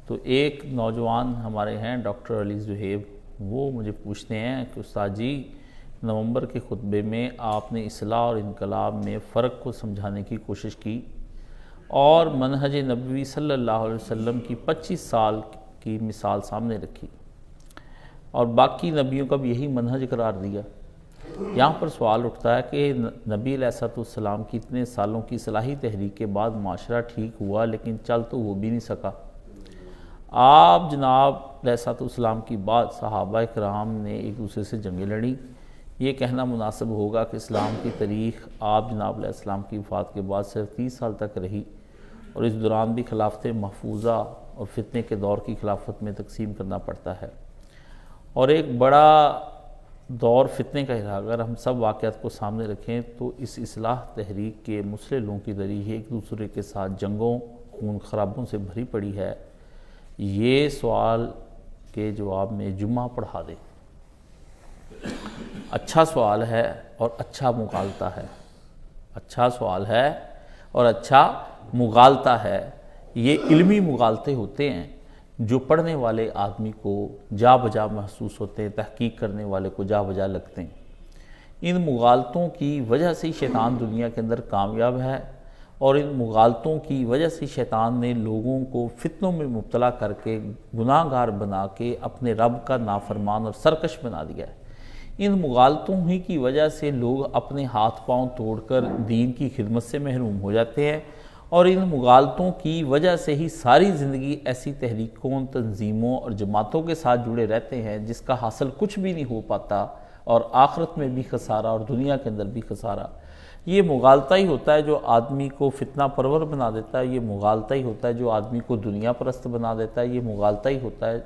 تو ایک نوجوان ہمارے ہیں ڈاکٹر علی زہیب، وہ مجھے پوچھتے ہیں کہ استاد جی نومبر کے خطبے میں آپ نے اصلاح اور انقلاب میں فرق کو سمجھانے کی کوشش کی اور منہج نبوی صلی اللہ علیہ وسلم کی 25 سال کی مثال سامنے رکھی اور باقی نبیوں کا بھی یہی منہج قرار دیا۔ یہاں پر سوال اٹھتا ہے کہ نبی علیہ السلام کی اتنے سالوں کی اصلاحی تحریک کے بعد معاشرہ ٹھیک ہوا لیکن چل تو وہ بھی نہیں سکا۔ آپ جناب علیہ السلام کی بعد صحابہ کرام نے ایک دوسرے سے جنگیں لڑیں۔ یہ کہنا مناسب ہوگا کہ اسلام کی تاریخ آپ جناب علیہ السلام کی وفات کے بعد صرف 30 سال تک رہی اور اس دوران بھی خلافت محفوظہ اور فتنے کے دور کی خلافت میں تقسیم کرنا پڑتا ہے، اور ایک بڑا دور فتنے کا رہا۔ اگر ہم سب واقعات کو سامنے رکھیں تو اس اصلاح تحریک کے مسلح لوگوں کی ذریعے ایک دوسرے کے ساتھ جنگوں خون خرابوں سے بھری پڑی ہے۔ یہ سوال کے جواب میں جمعہ پڑھا دیں۔ اچھا سوال ہے اور اچھا مغالطہ ہے، اچھا سوال ہے اور اچھا مغالطہ ہے۔ یہ علمی مغالطے ہوتے ہیں جو پڑھنے والے آدمی کو جا بجا محسوس ہوتے ہیں، تحقیق کرنے والے کو جا بجا لگتے ہیں۔ ان مغالطوں کی وجہ سے شیطان دنیا کے اندر کامیاب ہے، اور ان مغالطوں کی وجہ سے شیطان نے لوگوں کو فتنوں میں مبتلا کر کے گناہ گار بنا کے اپنے رب کا نافرمان اور سرکش بنا دیا ہے۔ ان مغالطوں ہی کی وجہ سے لوگ اپنے ہاتھ پاؤں توڑ کر دین کی خدمت سے محروم ہو جاتے ہیں، اور ان مغالطوں کی وجہ سے ہی ساری زندگی ایسی تحریکوں، تنظیموں اور جماعتوں کے ساتھ جڑے رہتے ہیں جس کا حاصل کچھ بھی نہیں ہو پاتا، اور آخرت میں بھی خسارہ اور دنیا کے اندر بھی خسارہ۔ یہ مغالطہ ہی ہوتا ہے جو آدمی کو فتنہ پرور بنا دیتا ہے، یہ مغالطہ ہی ہوتا ہے جو آدمی کو دنیا پرست بنا دیتا ہے، یہ مغالطہ ہی ہوتا ہے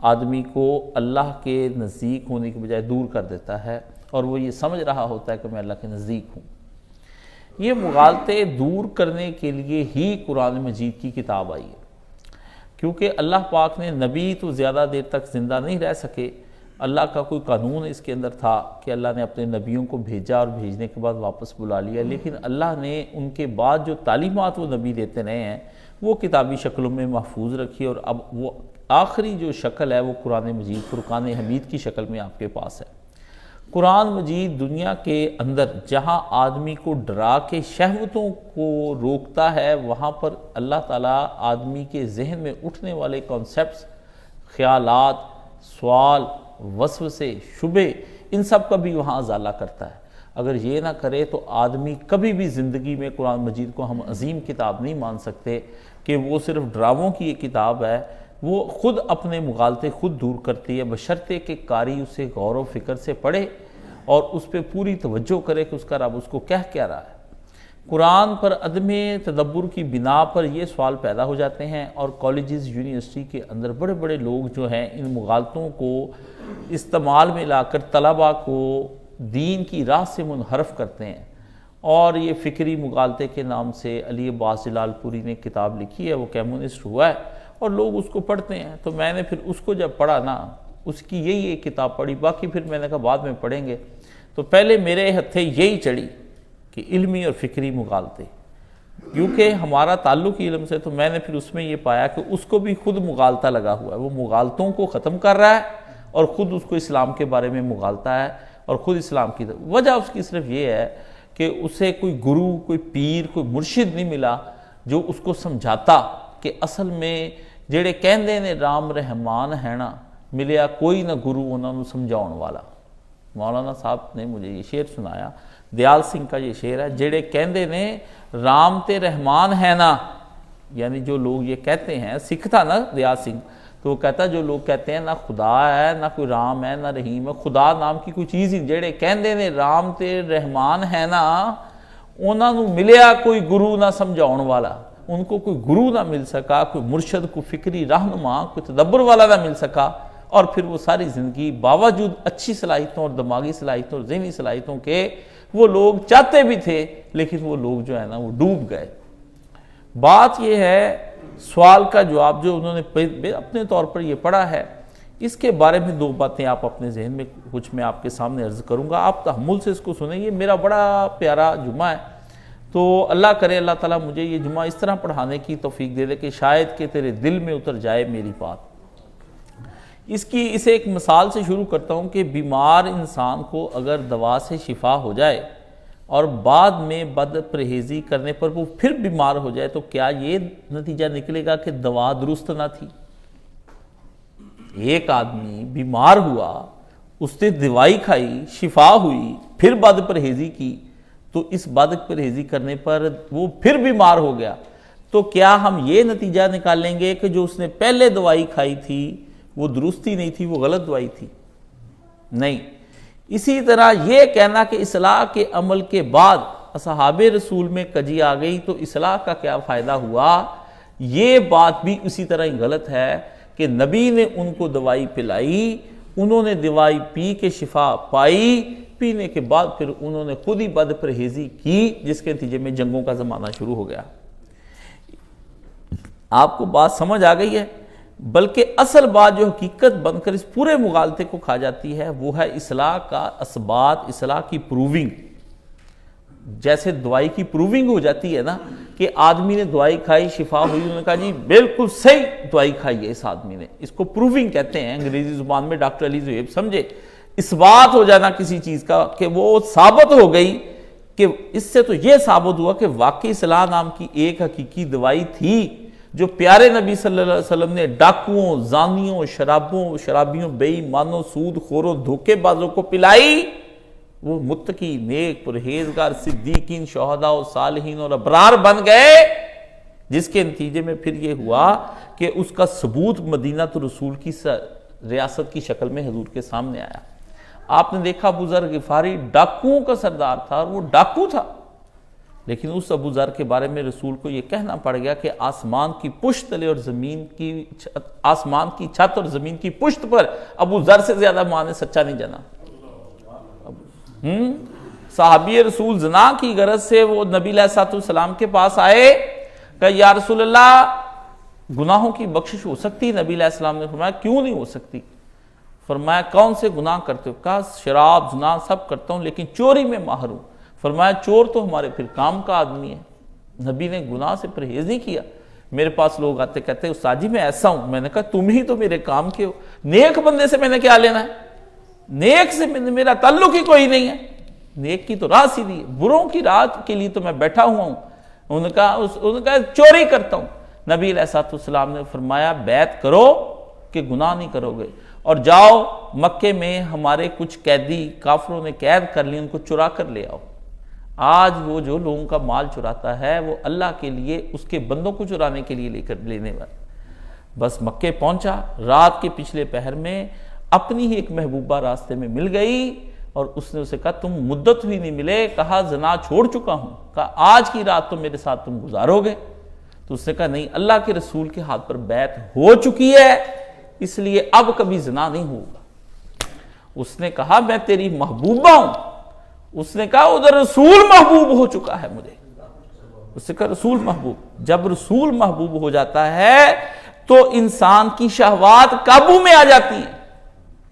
آدمی کو اللہ کے نزدیک ہونے کے بجائے دور کر دیتا ہے، اور وہ یہ سمجھ رہا ہوتا ہے کہ میں اللہ کے نزدیک ہوں۔ یہ مغالطے دور کرنے کے لیے ہی قرآن مجید کی کتاب آئی ہے، کیونکہ اللہ پاک نے نبی تو زیادہ دیر تک زندہ نہیں رہ سکے۔ اللہ کا کوئی قانون اس کے اندر تھا کہ اللہ نے اپنے نبیوں کو بھیجا اور بھیجنے کے بعد واپس بلا لیا، لیکن اللہ نے ان کے بعد جو تعلیمات وہ نبی دیتے رہے ہیں وہ کتابی شکلوں میں محفوظ رکھی، اور اب وہ آخری جو شکل ہے وہ قرآن مجید فرقان حمید کی شکل میں آپ کے پاس ہے۔ قرآن مجید دنیا کے اندر جہاں آدمی کو ڈرا کے شہوتوں کو روکتا ہے، وہاں پر اللہ تعالیٰ آدمی کے ذہن میں اٹھنے والے کانسیپٹس، خیالات، سوال، وسوسے، شبے، ان سب کا بھی وہاں ازالہ کرتا ہے۔ اگر یہ نہ کرے تو آدمی کبھی بھی زندگی میں قرآن مجید کو ہم عظیم کتاب نہیں مان سکتے کہ وہ صرف ڈراموں کی ایک کتاب ہے۔ وہ خود اپنے مغالطے خود دور کرتی ہے، بشرطے کہ قاری اسے غور و فکر سے پڑھے اور اس پہ پوری توجہ کرے کہ اس کا رب اس کو کیا رہا ہے۔ قرآن پر عدم تدبر کی بنا پر یہ سوال پیدا ہو جاتے ہیں، اور کالجز، یونیورسٹی کے اندر بڑے بڑے لوگ جو ہیں ان مغالطوں کو استعمال میں لا کر طلباء کو دین کی راہ سے منحرف کرتے ہیں، اور یہ فکری مغالطے کے نام سے علی عباس جلال پوری نے کتاب لکھی ہے، وہ کمیونسٹ ہوا ہے اور لوگ اس کو پڑھتے ہیں۔ تو میں نے پھر اس کو جب پڑھا نا، اس کی یہی ایک کتاب پڑھی، باقی پھر میں نے کہا بعد میں پڑھیں گے۔ تو پہلے میرے ہتھے یہی چڑھی کہ علمی اور فکری مغالطے، کیونکہ ہمارا تعلق علم سے، تو میں نے پھر اس میں یہ پایا کہ اس کو بھی خود مغالطہ لگا ہوا ہے۔ وہ مغالطوں کو ختم کر رہا ہے اور خود اس کو اسلام کے بارے میں مغالطہ ہے، اور خود اسلام کی وجہ اس کی صرف یہ ہے کہ اسے کوئی گرو، کوئی پیر، کوئی مرشد نہیں ملا جو اس کو سمجھاتا کہ اصل میں جڑے کہندے نے رام رحمان ہے نا، ملیا کوئی نہ گرو انہوں نے سمجھاؤن والا۔ مولانا صاحب نے مجھے یہ شعر سنایا، دیال سنگھ کا یہ شعر ہے، جڑے کہندے نے رام تے رحمان ہے نا، یعنی جو لوگ یہ کہتے ہیں، سکھ تھا نا دیال سنگھ، تو وہ کہتا جو لوگ کہتے ہیں نہ خدا ہے، نہ کوئی رام ہے، نہ رحیم ہے، خدا نام کی کوئی چیز ہی، جڑے کہندے نے رام تے رحمان ہے نا، انہوں نے ملیا کوئی گرو نہ سمجھاؤن والا۔ ان کو کوئی گرو نہ مل سکا، کوئی مرشد، کوئی فکری رہنما، کوئی تدبر والا نہ مل سکا، اور پھر وہ ساری زندگی باوجود اچھی صلاحیتوں اور دماغی صلاحیتوں اور ذہنی صلاحیتوں کے وہ لوگ چاہتے بھی تھے، لیکن وہ لوگ جو ہے نا وہ ڈوب گئے۔ بات یہ ہے، سوال کا جواب جو انہوں نے اپنے طور پر یہ پڑھا ہے، اس کے بارے میں دو باتیں آپ اپنے ذہن میں کچھ میں آپ کے سامنے عرض کروں گا، آپ تحمل سے اس کو سنیں۔ یہ میرا بڑا پیارا جمعہ ہے، تو اللہ کرے اللہ تعالیٰ مجھے یہ جمعہ اس طرح پڑھانے کی توفیق دے دے کہ شاید کہ تیرے دل میں اتر جائے میری بات۔ اسے ایک مثال سے شروع کرتا ہوں کہ بیمار انسان کو اگر دوا سے شفا ہو جائے اور بعد میں بد پرہیزی کرنے پر وہ پھر بیمار ہو جائے تو کیا یہ نتیجہ نکلے گا کہ دوا درست نہ تھی؟ ایک آدمی بیمار ہوا، اس نے دوائی کھائی، شفا ہوئی، پھر بد پرہیزی کی، تو اس بد پرہیزی کرنے پر وہ پھر بیمار ہو گیا، تو کیا ہم یہ نتیجہ نکالیں گے کہ جو اس نے پہلے دوائی کھائی تھی وہ درست ہی نہیں تھی، وہ غلط دوائی تھی؟ نہیں۔ اسی طرح یہ کہنا کہ اصلاح کے عمل کے بعد اصحاب رسول میں کجی آ گئی تو اصلاح کا کیا فائدہ ہوا، یہ بات بھی اسی طرح ہی غلط ہے کہ نبی نے ان کو دوائی پلائی، انہوں نے دوائی پی کے شفا پائی، پینے کے بعد پھر انہوں نے خود ہی بد پرہیزی کی، جس کے نتیجے میں جنگوں کا زمانہ شروع ہو گیا۔ آپ کو بات سمجھ آ گئی ہے؟ بلکہ اصل بات جو حقیقت بن کر اس پورے مغالطے کو کھا جاتی ہے وہ ہے اصلاح کا اثبات، اصلاح کی پروونگ۔ جیسے دوائی کی پروونگ ہو جاتی ہے نا کہ آدمی نے دوائی کھائی، شفا ہوئی، انہوں نے کہا جی بالکل صحیح دوائی کھائی ہے اس آدمی نے، اس کو پروونگ کہتے ہیں انگریزی زبان میں، ڈاکٹر علی زہیب سمجھے، اثبات ہو جانا کسی چیز کا کہ وہ ثابت ہو گئی، کہ اس سے تو یہ ثابت ہوا کہ واقعی اصلاح نام کی ایک حقیقی دوائی تھی جو پیارے نبی صلی اللہ علیہ وسلم نے ڈاکوؤں، زانیوں، شرابیوں، بے ایمانوں، سود خوروں، دھوکے بازوں کو پلائی۔ وہ متقی، نیک، پرہیزگار، صدیقین، شہداء، صالحین اور ابرار بن گئے، جس کے نتیجے میں پھر یہ ہوا کہ اس کا ثبوت مدینہ رسول کی ریاست کی شکل میں حضور کے سامنے آیا۔ آپ نے دیکھا ابو ذر غفاری ڈاکوؤں کا سردار تھا اور وہ ڈاکو تھا، لیکن اس ابو ذر کے بارے میں رسول کو یہ کہنا پڑ گیا کہ آسمان کی پشت تلے اور آسمان کی چھت اور زمین کی پشت پر ابو ذر سے زیادہ ماں نے سچا نہیں جانا۔ صحابی رسول زنا کی غرض سے وہ نبی علیہ السلام کے پاس آئے کہ یا رسول اللہ گناہوں کی بخشش ہو سکتی؟ نبی علیہ السلام نے فرمایا کیوں نہیں ہو سکتی؟ فرمایا کون سے گناہ کرتے ہو؟ کہا شراب، زنا سب کرتا ہوں لیکن چوری میں ماہر ہوں۔ فرمایا چور تو ہمارے پھر کام کا آدمی ہے، نبی نے گناہ سے پرہیز نہیں کیا۔ میرے پاس لوگ آتے کہتے ہیں استاد جی میں ایسا ہوں، میں نے کہا تم ہی تو میرے کام کے ہو، نیک بندے سے میں نے کیا لینا ہے؟ نیک سے میرا تعلق ہی کوئی نہیں ہے، نیک کی تو راہ سیدھی ہے، بروں کی راہ کے لیے تو میں بیٹھا ہوا ہوں۔ انہوں نے کہا چوری کرتا ہوں۔ نبی علیہ السلام نے فرمایا بیعت کرو کہ گناہ نہیں کرو گے، اور جاؤ مکے میں ہمارے کچھ قیدی کافروں نے قید کر لی، ان کو چرا کر لے آؤ۔ آج وہ جو لوگوں کا مال چراتا ہے وہ اللہ کے لیے اس کے بندوں کو چرانے کے لیے لینے والا۔ بس مکے پہنچا، رات کے پچھلے پہر میں اپنی ہی ایک محبوبہ راستے میں مل گئی اور اس نے اسے کہا تم مدت ہوئی نہیں ملے، کہا زنا چھوڑ چکا ہوں، کہا آج کی رات تو میرے ساتھ تم گزارو گے؟ تو اس نے کہا نہیں، اللہ کے رسول کے ہاتھ پر بیعت ہو چکی ہے اس لیے اب کبھی زنا نہیں ہوگا۔ اس نے کہا میں تیری محبوبہ ہوں، اس نے کہا ادھر رسول محبوب ہو چکا ہے مجھے۔ اس نے کہا رسول محبوب، جب رسول محبوب ہو جاتا ہے تو انسان کی شہوات قابو میں آ جاتی ہیں۔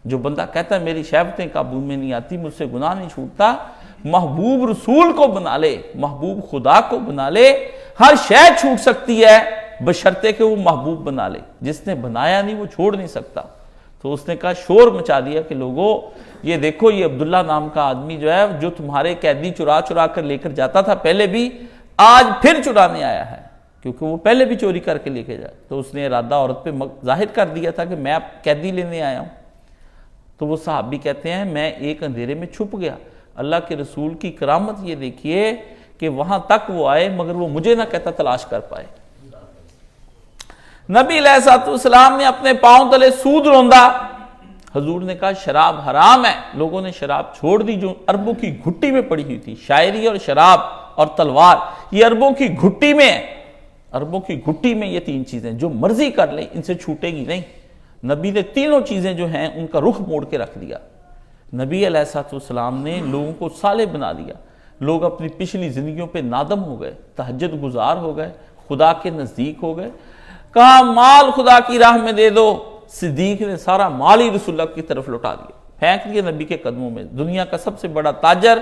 جو بندہ کہتا ہے میری شہوتیں قابو میں نہیں آتی، مجھ سے گناہ نہیں چھوٹتا، محبوب رسول کو بنا لے، محبوب خدا کو بنا لے، ہر شے چھوٹ سکتی ہے بشرطے کہ وہ محبوب بنا لے، جس نے بنایا نہیں وہ چھوڑ نہیں سکتا۔ تو اس نے کہا شور مچا دیا کہ لوگوں یہ دیکھو یہ عبداللہ نام کا آدمی جو ہے جو تمہارے قیدی چرا کر لے کر جاتا تھا پہلے بھی، آج پھر چرانے آیا ہے، کیونکہ وہ پہلے بھی چوری کر کے لے کے جائے۔ تو اس نے ارادہ عورت پہ ظاہر کر دیا تھا کہ میں اب قیدی لینے آیا ہوں۔ تو وہ صحابی کہتے ہیں میں ایک اندھیرے میں چھپ گیا، اللہ کے رسول کی کرامت یہ دیکھیے کہ وہاں تک وہ آئے مگر وہ مجھے نہ کہتا تلاش کر پائے۔ نبی علیہ السلام نے اپنے پاؤں تلے سود روندا، حضور نے کہا شراب حرام ہے، لوگوں نے شراب چھوڑ دی جو عربوں کی گھٹی میں پڑی ہوئی تھی۔ شاعری اور شراب اور تلوار یہ عربوں کی گھٹی میں ہے، عربوں کی گھٹی میں یہ تین چیزیں جو مرضی کر لیں ان سے چھوٹے گی نہیں۔ نبی نے تینوں چیزیں جو ہیں ان کا رخ موڑ کے رکھ دیا۔ نبی علیہ السلام نے لوگوں کو صالح بنا دیا، لوگ اپنی پچھلی زندگیوں پہ نادم ہو گئے، تہجد گزار ہو گئے، خدا کے نزدیک ہو گئے۔ کہا مال خدا کی راہ میں دے دو، صدیق نے سارا مال ہی رسول اللہ کی طرف لوٹا دیا، پھینک دیا نبی کے قدموں میں۔ دنیا کا سب سے بڑا تاجر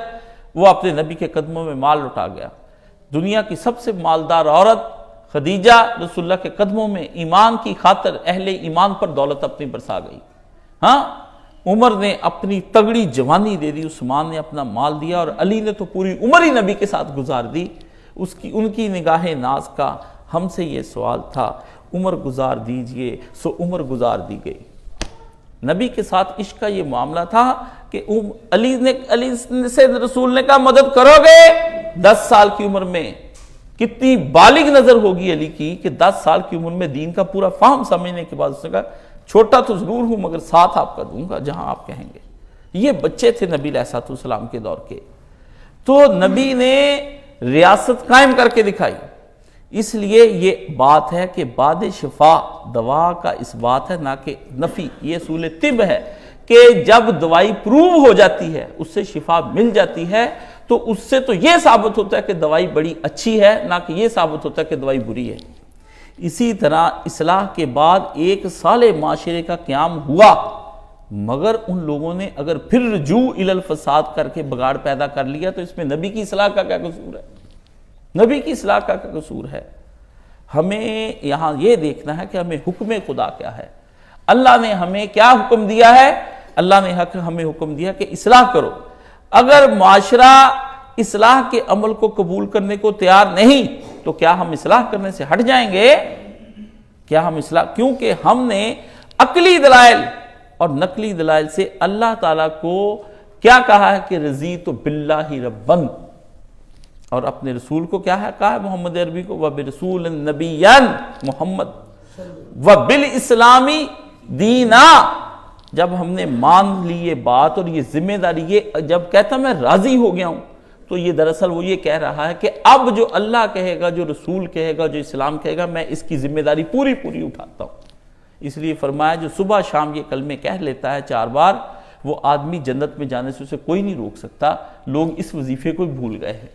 وہ اپنے نبی کے قدموں میں مال لوٹا گیا۔ دنیا کی سب سے مالدار عورت خدیجہ رسول اللہ کے قدموں میں ایمان کی خاطر اہل ایمان پر دولت اپنی برسا گئی. ہاں، عمر نے اپنی تگڑی جوانی دے دی، عثمان نے اپنا مال دیا، اور علی نے تو پوری عمر ہی نبی کے ساتھ گزار دی. ان کی نگاہ ناز کا ہم سے یہ سوال تھا، عمر گزار دیجئے، سو عمر گزار دی گئی. نبی کے ساتھ عشق کا یہ معاملہ تھا کہ علی سے رسول نے کہا مدد کرو گے. 10 سال کی عمر میں کتنی بالغ نظر ہوگی علی کی کہ 10 سال کی عمر میں دین کا پورا فہم سمجھنے کے بعد اس نے کہا چھوٹا تو ضرور ہوں مگر ساتھ آپ کا دوں گا جہاں آپ کہیں گے. یہ بچے تھے نبی علیہ السلام کے دور کے. تو نبی نے ریاست قائم کر کے دکھائی. اس لیے یہ بات ہے کہ بعد شفا دوا کا اس بات ہے، نہ کہ نفی. یہ اصول طب ہے کہ جب دوائی پروو ہو جاتی ہے، اس سے شفا مل جاتی ہے، تو اس سے تو یہ ثابت ہوتا ہے کہ دوائی بڑی اچھی ہے، نہ کہ یہ ثابت ہوتا ہے کہ دوائی بری ہے. اسی طرح اصلاح کے بعد ایک صالح معاشرے کا قیام ہوا، مگر ان لوگوں نے اگر پھر رجوع الی الفساد کر کے بگاڑ پیدا کر لیا تو اس میں نبی کی اصلاح کا کیا قصور ہے؟ نبی کی اصلاح کا کیا قصور ہے؟ ہمیں یہاں یہ دیکھنا ہے کہ ہمیں حکم خدا کیا ہے. اللہ نے ہمیں کیا حکم دیا ہے؟ اللہ نے ہمیں حکم دیا کہ اصلاح کرو. اگر معاشرہ اصلاح کے عمل کو قبول کرنے کو تیار نہیں تو کیا ہم اصلاح کرنے سے ہٹ جائیں گے؟ کیا ہم اصلاح؟ کیونکہ ہم نے عقلی دلائل اور نقلی دلائل سے اللہ تعالیٰ کو کیا کہا ہے کہ رضیت باللہ ربًا، اور اپنے رسول کو کیا ہے کہا ہے محمد عربی کو وَبِرَسُولٍ نَبِيًّا محمد وَبِالْإِسْلَامِ دِينًا. جب ہم نے مان لی یہ بات اور یہ ذمہ داری، یہ جب کہتا میں راضی ہو گیا ہوں تو یہ دراصل وہ یہ کہہ رہا ہے کہ اب جو اللہ کہے گا، جو رسول کہے گا، جو اسلام کہے گا، میں اس کی ذمہ داری پوری اٹھاتا ہوں. اس لیے فرمایا جو صبح شام یہ کلمے کہہ لیتا ہے 4 بار، وہ آدمی جنت میں جانے سے اسے کوئی نہیں روک سکتا. لوگ اس وظیفے کو بھول گئے ہیں،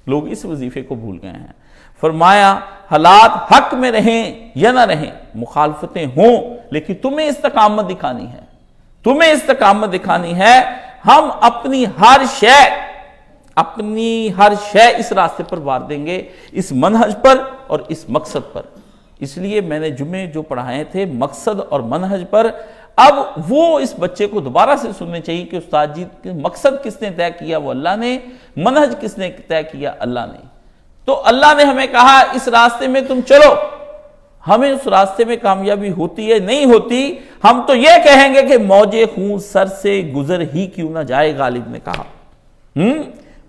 لوگ اس وظیفے کو بھول گئے ہیں. فرمایا حالات حق میں رہیں یا نہ رہیں، مخالفتیں ہوں، لیکن تمہیں استقامت دکھانی ہے، تمہیں استقامت دکھانی ہے. ہم اپنی ہر شے اس راستے پر وار دیں گے، اس منہج پر اور اس مقصد پر. اس لیے میں نے جمعے جو پڑھائے تھے مقصد اور منہج پر، اب وہ اس بچے کو دوبارہ سے سننے چاہیے کہ استاد جی مقصد کس نے طے کیا؟ وہ اللہ نے. منہج کس نے طے کیا؟ اللہ نے. تو اللہ نے ہمیں کہا اس راستے میں تم چلو. ہمیں اس راستے میں کامیابی ہوتی ہے نہیں ہوتی، ہم تو یہ کہیں گے کہ موج خون سر سے گزر ہی کیوں نہ جائے. غالب نے کہا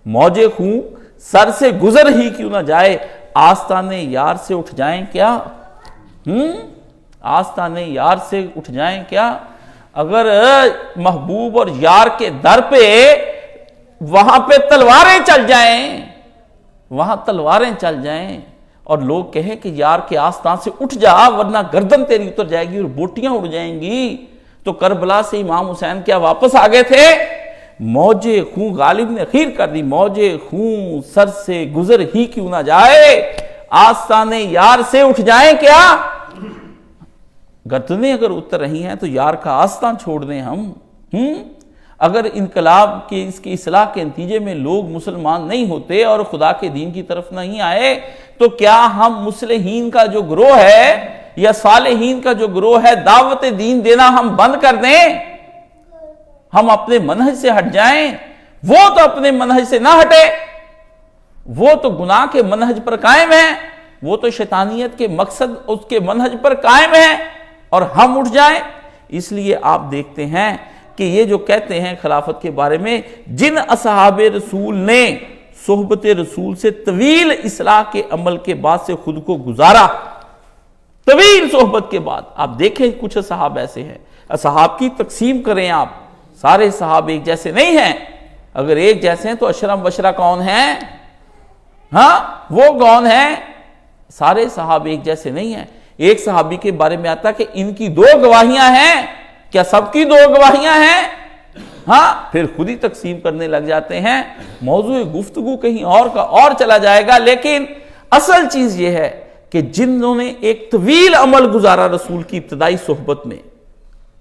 موج خون سر سے گزر ہی کیوں نہ جائے، آستانے یار سے اٹھ جائیں کیا؟ آستانے یار سے اٹھ جائیں کیا؟ اگر محبوب اور یار کے در پہ وہاں پہ تلواریں چل جائیں، وہاں تلواریں چل جائیں اور لوگ کہیں کہ یار کے آستان سے اٹھ جا ورنہ گردن تیری اتر جائے گی اور بوٹیاں اڑ جائیں گی، تو کربلا سے امام حسین کیا واپس آ گئے تھے؟ موج خون، غالب نے اخیر کر دی، موج خون سر سے گزر ہی کیوں نہ جائے، آستانے یار سے اٹھ جائیں کیا؟ گردنیں اگر اتر رہی ہیں تو یار کا آستان چھوڑ دیں ہم. اگر انقلاب کے اس کی اصلاح کے نتیجے میں لوگ مسلمان نہیں ہوتے اور خدا کے دین کی طرف نہیں آئے تو کیا ہم مصلحین کا جو گروہ ہے یا صالحین کا جو گروہ ہے دعوت دین دینا ہم بند کر دیں؟ ہم اپنے منہج سے ہٹ جائیں؟ وہ تو اپنے منہج سے نہ ہٹے، وہ تو گناہ کے منہج پر قائم ہے، وہ تو شیطانیت کے مقصد اس کے منہج پر قائم ہے، اور ہم اٹھ جائیں. اس لیے آپ دیکھتے ہیں کہ یہ جو کہتے ہیں خلافت کے بارے میں، جن اصحاب رسول نے صحبت رسول سے طویل اصلاح کے عمل کے بعد سے خود کو گزارا، طویل صحبت کے بعد، آپ دیکھیں کچھ اصحاب ایسے ہیں. اصحاب کی تقسیم کریں آپ، سارے صحاب ایک جیسے نہیں ہیں. اگر ایک جیسے ہیں تو اشرم وشرہ کون ہیں؟ ہاں وہ کون ہیں؟ سارے صحاب ایک جیسے نہیں ہیں. ایک صحابی کے بارے میں آتا کہ ان کی 2 گواہیاں ہیں. کیا سب کی 2 گواہیاں ہیں؟ ہاں پھر خود ہی تقسیم کرنے لگ جاتے ہیں. موضوع گفتگو کہیں اور کا اور چلا جائے گا، لیکن اصل چیز یہ ہے کہ جنہوں نے ایک طویل عمل گزارا رسول کی ابتدائی صحبت میں،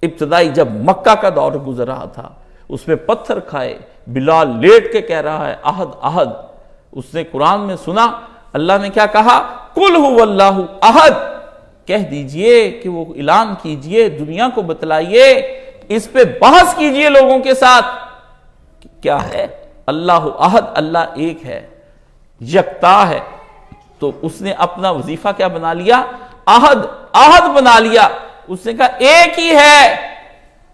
ابتدائی جب مکہ کا دور گزر رہا تھا اس میں پتھر کھائے، بلال لیٹ کے کہہ رہا ہے احد احد. اس نے قرآن میں سنا اللہ نے کیا کہا؟ قل هو اللہ احد، کہہ دیجئے کہ وہ اعلان کیجئے، دنیا کو بتلائیے، اس پہ بحث کیجئے لوگوں کے ساتھ، کیا ہے اللہ احد، اللہ ایک ہے، یکتا ہے۔ تو اس نے اپنا وظیفہ کیا بنا لیا؟ احد، احد بنا لیا۔ اس نے کہا ایک ہی ہے،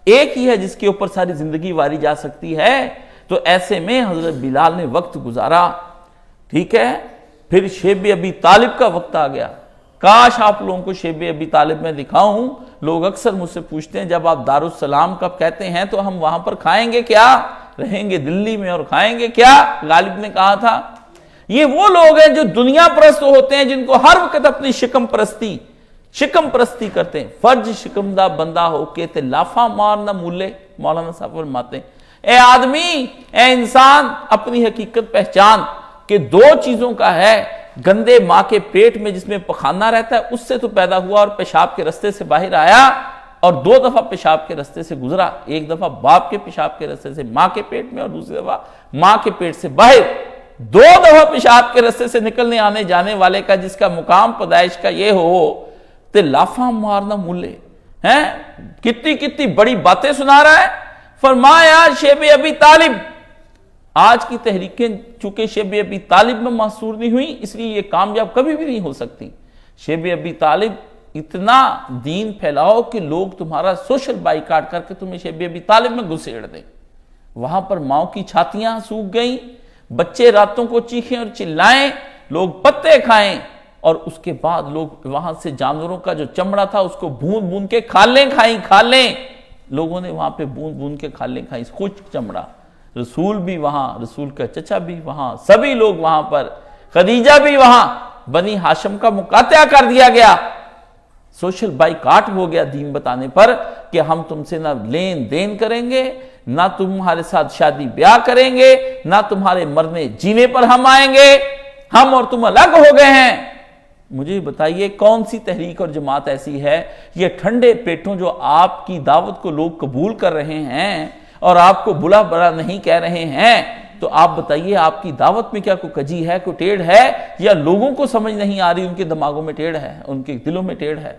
ایک ہی ہے جس کے اوپر ساری زندگی واری جا سکتی ہے۔ تو ایسے میں حضرت بلال نے وقت گزارا، ٹھیک ہے۔ پھر شیب ابی طالب کا وقت آ گیا۔ کاش آپ لوگوں کو شیب ابی طالب میں دکھاؤں۔ لوگ اکثر مجھ سے پوچھتے ہیں جب آپ دارالسلام کب کہتے ہیں تو ہم وہاں پر کھائیں گے کیا؟ رہیں گے دلی میں اور کھائیں گے کیا؟ غالب نے کہا تھا۔ یہ وہ لوگ ہیں جو دنیا پرست ہوتے ہیں، جن کو ہر وقت اپنی شکم پرستی کرتے ہیں۔ فرج شکمدہ بندہ ہو کے تے لافا مار نہ مولے، مولانا صاحب فرماتے ہیں اے آدمی، اے انسان، اپنی حقیقت پہچان کہ دو چیزوں کا ہے، گندے ماں کے پیٹ میں جس میں پخانہ رہتا ہے اس سے تو پیدا ہوا اور پیشاب کے رستے سے باہر آیا، اور دو دفعہ پیشاب کے رستے سے گزرا، ایک دفعہ باپ کے پیشاب کے رستے سے ماں کے پیٹ میں، اور دوسری دفعہ ماں کے پیٹ سے باہر۔ دو دفعہ پیشاب کے رستے سے نکلنے آنے جانے والے کا جس کا مقام پیدائش کا یہ ہو تے لافا مارنا مولے ہیں، کتنی بڑی باتیں سنا رہا ہے۔ فرمایا شیب ابی طالب، آج کی تحریکیں چونکہ شیب ابی طالب میں محصور نہیں ہوئی، اس لیے یہ کامیاب کبھی بھی نہیں ہو سکتی۔ شیب ابی طالب اتنا دین پھیلاؤ کہ لوگ تمہارا سوشل بائیکاٹ کر کے تمہیں شیب ابی طالب میں گھسیڑ دیں۔ وہاں پر ماؤں کی چھاتیاں سوکھ گئیں، بچے راتوں کو چیخیں اور چلائیں، لوگ پتے کھائیں، اور اس کے بعد لوگ وہاں سے جانوروں کا جو چمڑا تھا اس کو بھون بھون کے کھالیں، لوگوں نے وہاں پہ بھون کے کھالیں کھائیں، خشک چمڑا۔ رسول بھی وہاں، رسول کا چچا بھی وہاں، سبھی لوگ وہاں پر، خدیجہ بھی وہاں، بنی ہاشم کا مقاطعہ کر دیا گیا، سوشل بائیکاٹ ہو گیا دین بتانے پر کہ ہم تم سے نہ لین دین کریں گے، نہ تمہارے ساتھ شادی بیاہ کریں گے، نہ تمہارے مرنے جینے پر ہم آئیں گے، ہم اور تم الگ ہو گئے ہیں۔ مجھے بتائیے کون سی تحریک اور جماعت ایسی ہے؟ یہ ٹھنڈے پیٹوں جو آپ کی دعوت کو لوگ قبول کر رہے ہیں اور آپ کو بلا برا نہیں کہہ رہے ہیں، تو آپ بتائیے آپ کی دعوت میں کیا کوئی کجی ہے، کوئی ٹیڑھ ہے، یا لوگوں کو سمجھ نہیں آ رہی، ان کے دماغوں میں ٹیڑھ ہے، ان کے دلوں میں ٹیڑھ ہے؟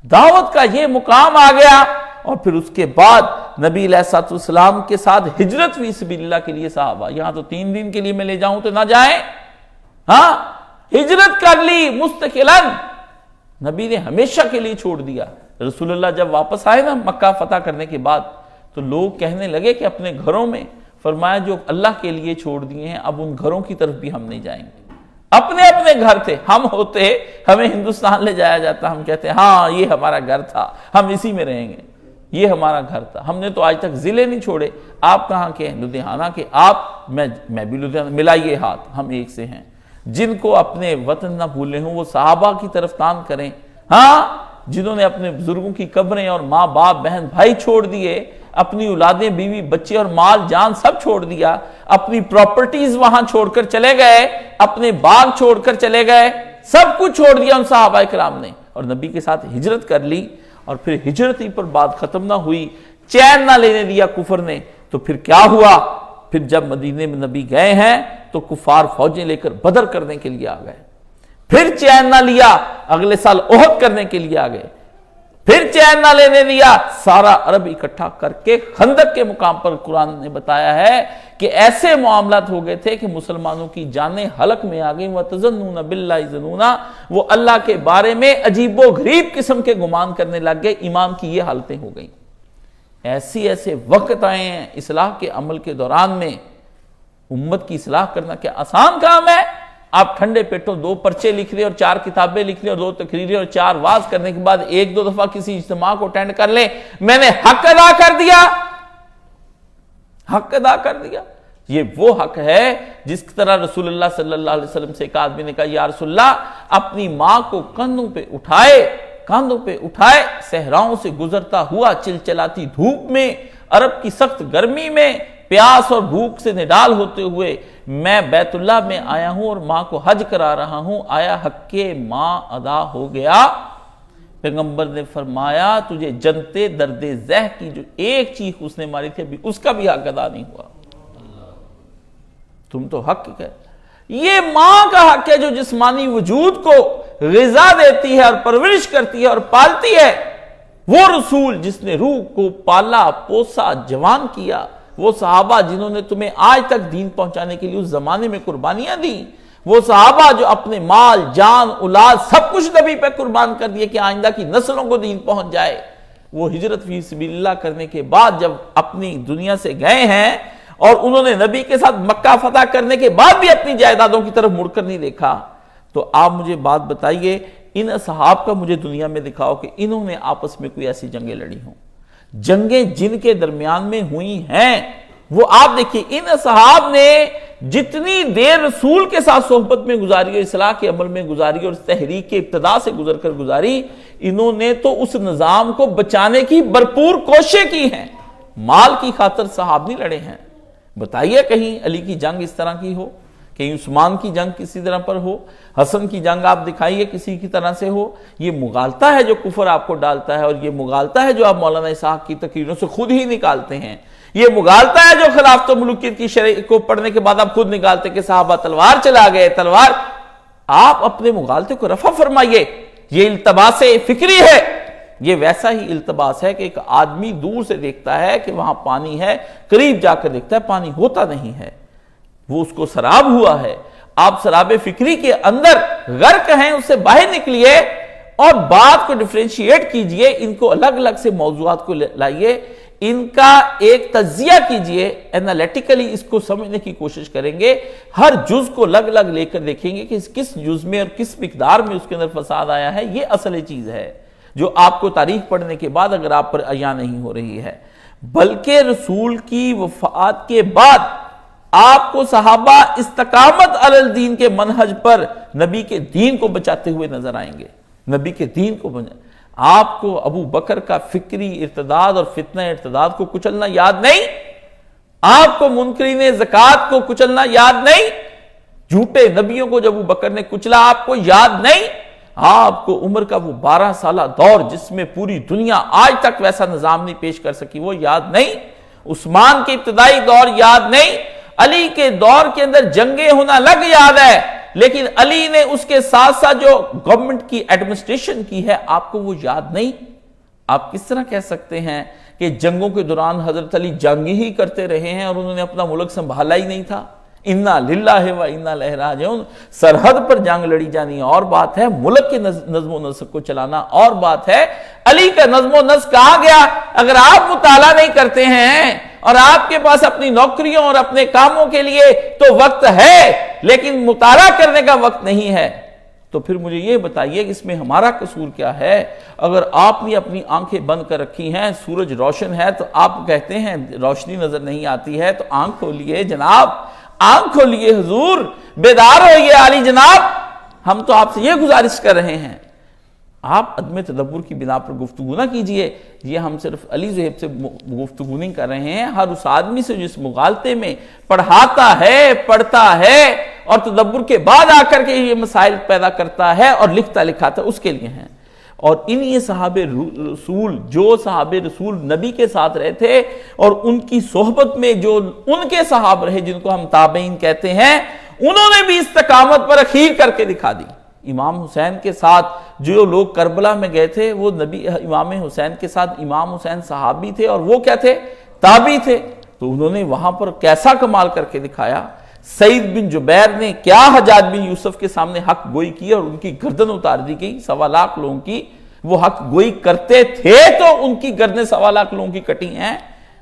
دعوت کا یہ مقام آ گیا، اور پھر اس کے بعد نبی علیہ السلام کے ساتھ ہجرت فی سبیل اللہ کے لیے صحابہ، یہاں تو 3 دن کے لیے میں لے جاؤں تو نہ جائیں، ہاں ہجرت کر لی مستقلاً، نبی نے ہمیشہ کے لیے چھوڑ دیا۔ رسول اللہ جب واپس آئے نا مکہ فتح کرنے کے بعد، تو لوگ کہنے لگے کہ اپنے گھروں میں، فرمایا جو اللہ کے لیے چھوڑ دیے ہیں اب ان گھروں کی طرف بھی ہم نہیں جائیں گے۔ اپنے گھر تھے، ہم ہوتے ہمیں ہندوستان لے جایا جاتا، ہم کہتے ہیں ہاں یہ ہمارا گھر تھا، ہم اسی میں رہیں گے، یہ ہمارا گھر تھا، ہم نے تو آج تک ضلع نہیں چھوڑے۔ آپ کہاں کے ہیں؟ لدھیانہ کے۔ آپ، میں بھی لدھیانہ، ملائیے ہاتھ، ہم ایک سے ہیں۔ جن کو اپنے وطن نہ بھولے ہوں وہ صحابہ کی طرف تان کریں، ہاں جنہوں نے اپنے بزرگوں کی قبریں اور ماں باپ بہن بھائی چھوڑ دیے، اپنی اولادیں بیوی بچے اور مال جان سب چھوڑ دیا، اپنی پراپرٹیز وہاں چھوڑ کر چلے گئے، اپنے باغ چھوڑ کر چلے گئے، سب کچھ چھوڑ دیا ان صحابہ کرام نے، اور نبی کے ساتھ ہجرت کر لی۔ اور پھر ہجرت ہی پر بات ختم نہ ہوئی، چین نہ لینے دیا کفر نے، تو پھر کیا ہوا؟ پھر جب مدینے میں نبی گئے ہیں تو کفار فوجیں لے کر بدر کرنے کے لیے آ گئے، پھر چین نہ لیا، اگلے سال احد کرنے کے لیے آ گئے، پھر چین نہ لینے دیا، سارا عرب اکٹھا کر کے خندق کے مقام پر قرآن نے بتایا ہے کہ ایسے معاملات ہو گئے تھے کہ مسلمانوں کی جانیں حلق میں آ گئیں، وَتَظَنُّونَ بِاللَّهِ ظُنُونَا، وہ اللہ کے بارے میں عجیب و غریب قسم کے گمان کرنے لگ گئے، ایمان کی یہ حالتیں ہو گئیں۔ ایسے وقت آئے ہیں اصلاح کے عمل کے دوران میں، امت کی اصلاح کرنا کیا آسان کام ہے؟ آپ ٹھنڈے پیٹوں 2 پرچے لکھ لیں اور 4 کتابیں لکھ لیں اور 2 تقریریں اور 4 واز کرنے کے بعد 1-2 دفعہ کسی اجتماع کو اٹینڈ کر لیں، میں نے حق ادا کر دیا، حق ادا کر دیا۔ یہ وہ حق ہے جس کی طرح رسول اللہ صلی اللہ علیہ وسلم سے ایک آدمی نے کہا یا رسول اللہ، اپنی ماں کو کاندھوں پہ اٹھائے صحراؤں سے گزرتا ہوا، چلچلاتی دھوپ میں، عرب کی سخت گرمی میں، پیاس اور بھوک سے نڈال ہوتے ہوئے میں بیت اللہ میں آیا ہوں اور ماں کو حج کرا رہا ہوں، آیا حق ماں ادا ہو گیا؟ پیغمبر نے فرمایا تجھے جنتے درد زہ کی جو ایک چیخ اس نے ماری تھی ابھی اس کا بھی حق ادا نہیں ہوا، تم تو حق ہے۔ یہ ماں کا حق ہے جو جسمانی وجود کو غذا دیتی ہے اور پرورش کرتی ہے اور پالتی ہے. وہ رسول جس نے روح کو پالا پوسا جوان کیا، وہ صحابہ جنہوں نے تمہیں آج تک دین پہنچانے کے لیے اس زمانے میں قربانیاں دیں، وہ صحابہ جو اپنے مال جان اولاد سب کچھ نبی پہ قربان کر دیے کہ آئندہ کی نسلوں کو دین پہنچ جائے. وہ ہجرت فی سبیل اللہ کرنے کے بعد جب اپنی دنیا سے گئے ہیں اور انہوں نے نبی کے ساتھ مکہ فتح کرنے کے بعد بھی اپنی جائیدادوں کی طرف مڑ کر نہیں دیکھا، تو آپ مجھے بات بتائیے ان اصحاب کا مجھے دنیا میں دکھاؤ کہ انہوں نے آپس میں کوئی ایسی جنگیں لڑی ہوں. جنگیں جن کے درمیان میں ہوئی ہیں وہ آپ دیکھیے، ان اصحاب نے جتنی دیر رسول کے ساتھ صحبت میں گزاری اور اصلاح کے عمل میں گزاری اور تحریک کے ابتدا سے گزر کر گزاری، انہوں نے تو اس نظام کو بچانے کی بھرپور کوششیں کی ہیں. مال کی خاطر صحاب نہیں لڑے ہیں. بتائیے کہیں علی کی جنگ اس طرح کی ہو، کہیں عثمان کی جنگ کسی طرح پر ہو، حسن کی جنگ آپ دکھائیے کسی کی طرح سے ہو. یہ مغالطہ ہے جو کفر آپ کو ڈالتا ہے، اور یہ مغالطہ ہے جو آپ مولانا اسحاق کی تقریروں سے خود ہی نکالتے ہیں. یہ مغالطہ ہے جو خلافت و ملوکیت کی شرح کو پڑھنے کے بعد آپ خود نکالتے کہ صحابہ تلوار چلا گئے. تلوار آپ اپنے مغالطے کو رفع فرمائیے. یہ التباس فکری ہے. یہ ویسا ہی التباس ہے کہ ایک آدمی دور سے دیکھتا ہے کہ وہاں پانی ہے، قریب جا کر دیکھتا ہے پانی ہوتا نہیں ہے، وہ اس کو سراب ہوا ہے. آپ سراب فکری کے اندر غرق ہیں، اس سے باہر نکلیے اور بات کو ڈیفرینشیٹ کیجئے. ان کو الگ الگ سے موضوعات کو لائیے، ان کا ایک تجزیہ کیجئے، انالیٹیکلی اس کو سمجھنے کی کوشش کریں گے. ہر جز کو الگ الگ لے کر دیکھیں گے کہ کس جز میں اور کس مقدار میں اس کے اندر فساد آیا ہے. یہ اصل چیز ہے جو آپ کو تاریخ پڑھنے کے بعد اگر آپ پر عیاں نہیں ہو رہی ہے. بلکہ رسول کی وفات کے بعد آپ کو صحابہ استقامت علی الدین کے منہج پر نبی کے دین کو بچاتے ہوئے نظر آئیں گے. نبی کے دین کو آپ کو ابو بکر کا فکری ارتداد اور فتنہ ارتداد کو کچلنا یاد نہیں؟ آپ کو منکرین زکوٰۃ کو کچلنا یاد نہیں؟ جھوٹے نبیوں کو جب ابو بکر نے کچلا آپ کو یاد نہیں؟ آپ کو عمر کا وہ 12 سالہ دور جس میں پوری دنیا آج تک ویسا نظام نہیں پیش کر سکی وہ یاد نہیں؟ عثمان کے ابتدائی دور یاد نہیں؟ علی کے دور کے اندر جنگیں ہونا لگ یاد ہے، لیکن علی نے اس کے ساتھ ساتھ جو گورنمنٹ کی ایڈمنسٹریشن کی ہے آپ کو وہ یاد نہیں؟ آپ کس طرح کہہ سکتے ہیں کہ جنگوں کے دوران حضرت علی جنگ ہی کرتے رہے ہیں اور انہوں نے اپنا ملک سنبھالا ہی نہیں تھا؟ انا للہ و انا الیہ راجعون. سرحد پر جنگ لڑی جانی اور بات ہے، ملک کے نظم و نسق کو چلانا اور بات ہے. علی کا نظم و نسق کہاں گیا؟ اگر آپ مطالعہ نہیں کرتے ہیں اور آپ کے پاس اپنی نوکریوں اور اپنے کاموں کے لیے تو وقت ہے لیکن مطالعہ کرنے کا وقت نہیں ہے، تو پھر مجھے یہ بتائیے کہ اس میں ہمارا قصور کیا ہے؟ اگر آپ نے اپنی آنکھیں بند کر رکھی ہیں، سورج روشن ہے تو آپ کہتے ہیں روشنی نظر نہیں آتی ہے، تو آنکھ کھولیے جناب، آنکھ کھولیے حضور، بیدار ہوئیے علی جناب. ہم تو آپ سے یہ گزارش کر رہے ہیں، آپ عدم تدبر کی بنا پر گفتگو نہ کیجئے. یہ ہم صرف علی ذہب سے گفتگو نہیں کر رہے ہیں، ہر اس آدمی سے جس مغالطے میں پڑھاتا ہے، پڑھتا ہے اور تدبر کے بعد آ کر کے یہ مسائل پیدا کرتا ہے اور لکھتا لکھاتا ہے، اس کے لیے ہیں. اور انہی صحابہ رسول جو صحابہ رسول نبی کے ساتھ رہے تھے اور ان کی صحبت میں جو ان کے صحابہ رہے جن کو ہم تابعین کہتے ہیں، انہوں نے بھی استقامت پر اخیر کر کے دکھا دی. امام حسین کے ساتھ جو لوگ کربلا میں گئے تھے وہ نبی امام حسین کے ساتھ امام حسین صحابی تھے اور وہ کیا تھے؟ تابعی تھے. تو انہوں نے وہاں پر کیسا کمال کر کے دکھایا. سعید بن جبیر نے کیا حجاج بن یوسف کے سامنے حق گوئی کی اور ان کی گردن اتار دی گئی. 1.25 لاکھ لوگوں کی وہ حق گوئی کرتے تھے تو ان کی گردنیں 1.25 لاکھ لوگوں کی کٹی ہیں.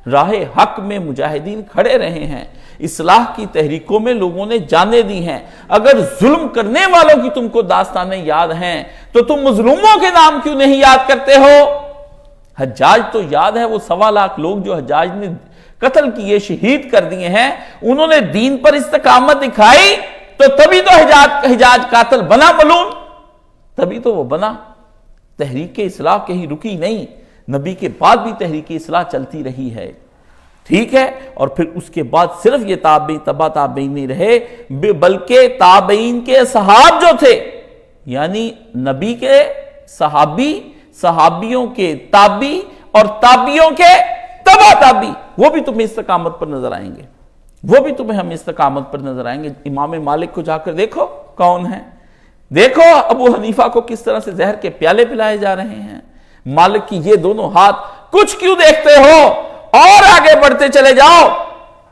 راہ حق میں مجاہدین کھڑے رہے ہیں، اصلاح کی تحریکوں میں لوگوں نے جانیں دی ہیں. اگر ظلم کرنے والوں کی تم کو داستانیں یاد ہیں تو تم مظلوموں کے نام کیوں نہیں یاد کرتے ہو؟ حجاج تو یاد ہے، وہ 1.25 لاکھ لوگ جو حجاج نے قتل کیے، شہید کر دیے ہیں، انہوں نے دین پر استقامت دکھائی تو تبھی تو حجاج قاتل بنا ملون، تبھی تو وہ بنا. تحریک اصلاح کہیں رکی نہیں، نبی کے بعد بھی تحریک اصلاح چلتی رہی ہے. ٹھیک ہے، اور پھر اس کے بعد صرف یہ تابعین تبع تابعین نہیں رہے بلکہ تابعین کے صحاب جو تھے، یعنی نبی کے صحابی، صحابیوں کے تابعی اور تابعیوں کے تبع تابعی، وہ بھی تمہیں استقامت پر نظر آئیں گے. وہ بھی تمہیں ہم استقامت پر نظر آئیں گے۔ امام مالک کو جا کر دیکھو کون ہے، دیکھو ابو حنیفہ کو کس طرح سے زہر کے پیالے پلائے جا رہے ہیں، مالک کی یہ دونوں ہاتھ، کچھ کیوں دیکھتے ہو، اور آگے بڑھتے چلے جاؤ۔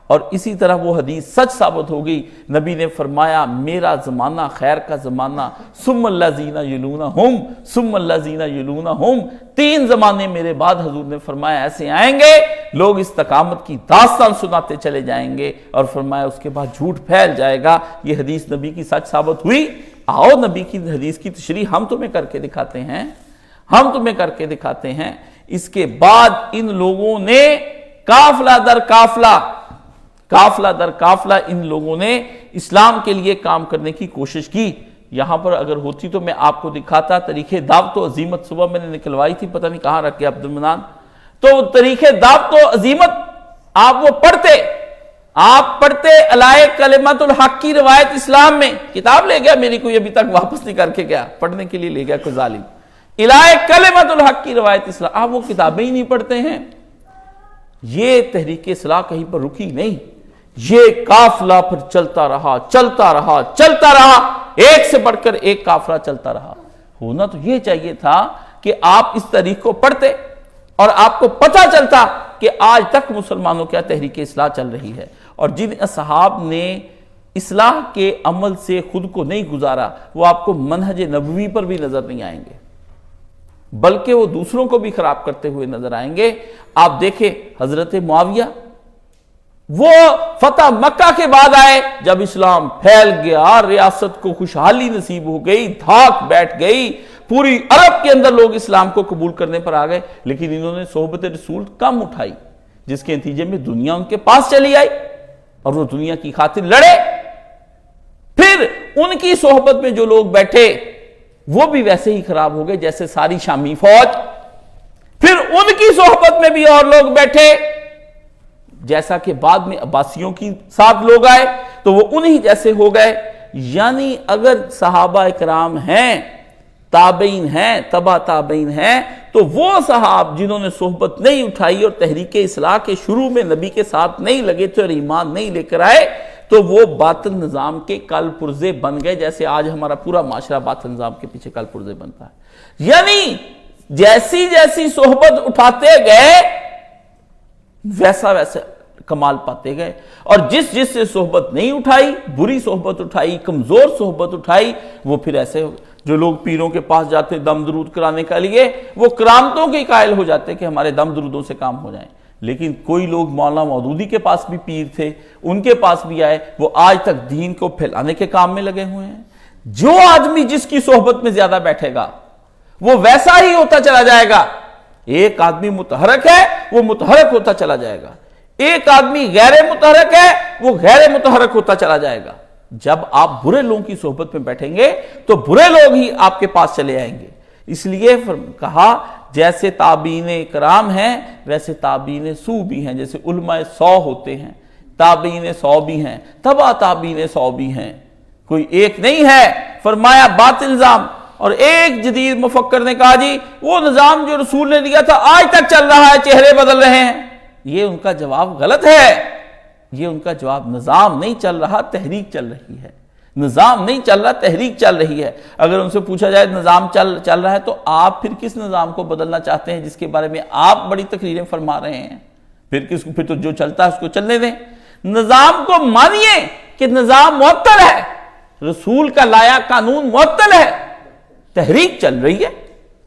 اور اسی طرح وہ حدیث سچ ثابت ہو گئی، نبی نے فرمایا میرا زمانہ خیر کا زمانہ، ثم الذین یلونہم ثم الذین یلونہم، 3 زمانے میرے بعد حضور نے فرمایا ایسے آئیں گے، لوگ استقامت کی داستان سناتے چلے جائیں گے، اور فرمایا اس کے بعد جھوٹ پھیل جائے گا۔ یہ حدیث نبی کی سچ ثابت ہوئی۔ آؤ نبی کی حدیث کی تشریح ہم تمہیں کر کے دکھاتے ہیں، ہم تمہیں کر کے دکھاتے ہیں۔ اس کے بعد ان لوگوں نے قافلہ در قافلہ، قافلہ در قافلہ ان لوگوں نے اسلام کے لیے کام کرنے کی کوشش کی۔ یہاں پر اگر ہوتی تو میں آپ کو دکھاتا طریقے دعوت و عزیمت، صبح میں نے نکلوائی تھی، پتہ نہیں کہاں رکھ گیا عبد المنان، تو طریقے دعوت و عزیمت آپ وہ پڑھتے، آپ پڑھتے الائے کلمت الحق کی روایت اسلام میں، کتاب لے گیا میری کوئی ابھی تک واپس نہیں کر کے گیا، پڑھنے کے لیے لے گیا کوئی ظالم، الائے کلمت الحق کی روایت اسلام، آپ وہ کتابیں ہی نہیں پڑھتے ہیں۔ یہ تحریک اصلاح کہیں پر رکی نہیں، یہ قافلہ پھر چلتا رہا چلتا رہا چلتا رہا، ایک سے بڑھ کر ایک قافلہ چلتا رہا۔ ہونا تو یہ چاہیے تھا کہ آپ اس تاریخ کو پڑھتے اور آپ کو پتہ چلتا کہ آج تک مسلمانوں کیا تحریک اصلاح چل رہی ہے، اور جن اصحاب نے اصلاح کے عمل سے خود کو نہیں گزارا وہ آپ کو منہج نبوی پر بھی نظر نہیں آئیں گے، بلکہ وہ دوسروں کو بھی خراب کرتے ہوئے نظر آئیں گے۔ آپ دیکھیں حضرت معاویہ، وہ فتح مکہ کے بعد آئے، جب اسلام پھیل گیا، ریاست کو خوشحالی نصیب ہو گئی، دھاک بیٹھ گئی، پوری عرب کے اندر لوگ اسلام کو قبول کرنے پر آ گئے، لیکن انہوں نے صحبت رسول کم اٹھائی، جس کے نتیجے میں دنیا ان کے پاس چلی آئی اور وہ دنیا کی خاطر لڑے۔ پھر ان کی صحبت میں جو لوگ بیٹھے وہ بھی ویسے ہی خراب ہو گئے جیسے ساری شامی فوج، پھر ان کی صحبت میں بھی اور لوگ بیٹھے، جیسا کہ بعد میں عباسیوں کی ساتھ لوگ آئے تو وہ انہی جیسے ہو گئے۔ یعنی اگر صحابہ اکرام ہیں، تابعین ہیں، تبع تابعین ہیں، تو وہ صحاب جنہوں نے صحبت نہیں اٹھائی اور تحریک اصلاح کے شروع میں نبی کے ساتھ نہیں لگے تھے اور ایمان نہیں لے کر آئے، تو وہ باطل نظام کے کل پرزے بن گئے، جیسے آج ہمارا پورا معاشرہ باطل نظام کے پیچھے کل پرزے بنتا ہے۔ یعنی جیسی جیسی صحبت اٹھاتے گئے ویسا ویسا کمال پاتے گئے، اور جس سے صحبت نہیں اٹھائی، بری صحبت اٹھائی، کمزور صحبت اٹھائی، وہ پھر ایسے ہو گئے۔ جو لوگ پیروں کے پاس جاتے دم درود کرانے کے لیے، وہ کرامتوں کے قائل ہو جاتے کہ ہمارے دم درودوں سے کام ہو جائیں، لیکن کوئی لوگ مولانا مودودی کے پاس بھی پیر تھے، ان کے پاس بھی آئے، وہ آج تک دین کو پھیلانے کے کام میں لگے ہوئے ہیں۔ جو آدمی جس کی صحبت میں زیادہ بیٹھے گا وہ ویسا ہی ہوتا چلا جائے گا۔ ایک آدمی متحرک ہے وہ متحرک ہوتا چلا جائے گا، ایک آدمی غیر متحرک ہے وہ غیر متحرک ہوتا چلا جائے گا۔ جب آپ برے لوگوں کی صحبت میں بیٹھیں گے تو برے لوگ ہی آپ کے پاس چلے آئیں گے۔ اس لیے کہا جیسے تابعین کرام ہیں ویسے تابعین سو بھی ہیں، جیسے علماء 100 ہوتے ہیں، تابعین 100 بھی ہیں، تبع تابعین 100 بھی ہیں، کوئی ایک نہیں ہے۔ فرمایا باطل نظام، اور ایک جدید مفکر نے کہا جی وہ نظام جو رسول نے دیا تھا آج تک چل رہا ہے، چہرے بدل رہے ہیں۔ یہ ان کا جواب غلط ہے، یہ ان کا جواب، نظام نہیں چل رہا، تحریک چل رہی ہے۔ نظام نہیں چل رہا، تحریک چل رہی ہے۔ اگر ان سے پوچھا جائے نظام چل رہا ہے تو آپ پھر کس نظام کو بدلنا چاہتے ہیں جس کے بارے میں آپ بڑی تقریریں فرما رہے ہیں؟ پھر تو جو چلتا ہے اس کو چلنے دیں۔ نظام کو مانیے کہ نظام معطل ہے، رسول کا لایا قانون معطل ہے، تحریک چل رہی ہے،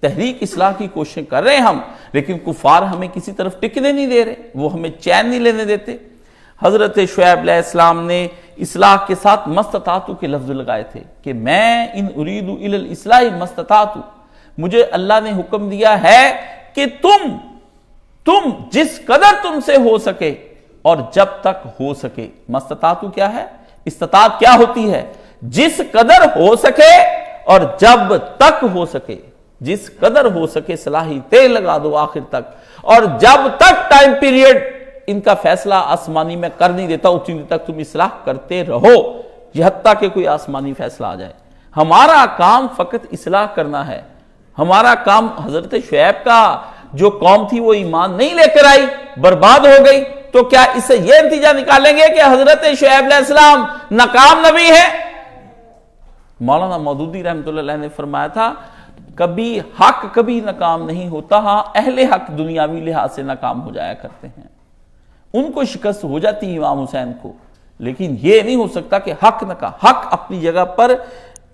تحریک اصلاح کی کوششیں کر رہے ہیں ہم، لیکن کفار ہمیں کسی طرف ٹکنے نہیں دے رہے، وہ ہمیں چین نہیں لینے دیتے۔ حضرت شعیب علیہ السلام نے اصلاح کے ساتھ مستطاعت کے لفظ لگائے تھے کہ میں ان ارید الی الاصلاح مستطاعت، مجھے اللہ نے حکم دیا ہے کہ تم جس قدر تم سے ہو سکے اور جب تک ہو سکے۔ مستطاعت کیا ہے؟ استطاعت کیا ہوتی ہے؟ جس قدر ہو سکے اور جب تک ہو سکے، جس قدر ہو سکے صلاحیتیں لگا دو آخر تک، اور جب تک ٹائم پیریڈ ان کا فیصلہ آسمانی میں کر نہیں دیتا اتنی دیر تک تم اصلاح کرتے رہو، یہ حتیٰ کہ کوئی آسمانی فیصلہ آ جائے۔ ہمارا کام فقط اصلاح کرنا ہے۔ ہمارا کام، حضرت شعیب کا جو قوم تھی وہ ایمان نہیں لے کر آئی، برباد ہو گئی، تو کیا اس سے یہ نتیجہ نکالیں گے کہ حضرت شعیب علیہ السلام ناکام نبی ہے؟ مولانا مودودی رحمۃ اللہ علیہ نے فرمایا تھا کبھی حق کبھی ناکام نہیں ہوتا، ہاں اہل حق دنیاوی لحاظ سے ناکام ہو جایا کرتے ہیں، ان کو شکست ہو جاتی ہے امام حسین کو، لیکن یہ نہیں ہو سکتا کہ حق ناکام۔ حق اپنی جگہ پر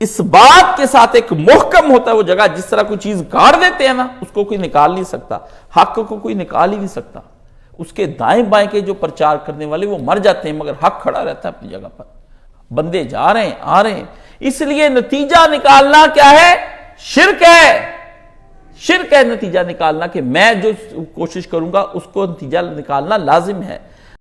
اس بات کے ساتھ ایک محکم ہوتا ہے وہ جگہ، جس طرح کوئی چیز گاڑ دیتے ہیں نا، اس کو کوئی نکال نہیں سکتا، حق کو کوئی نکال ہی نہیں سکتا۔ اس کے دائیں بائیں کے جو پرچار کرنے والے وہ مر جاتے ہیں، مگر حق کھڑا رہتا ہے اپنی جگہ پر، بندے جا رہے ہیں آ رہے ہیں۔ اس لیے نتیجہ نکالنا کیا ہے؟ شرک ہے، شرک ہے نتیجہ نکالنا، کہ میں جو کوشش کروں گا اس کو نتیجہ نکالنا لازم ہے۔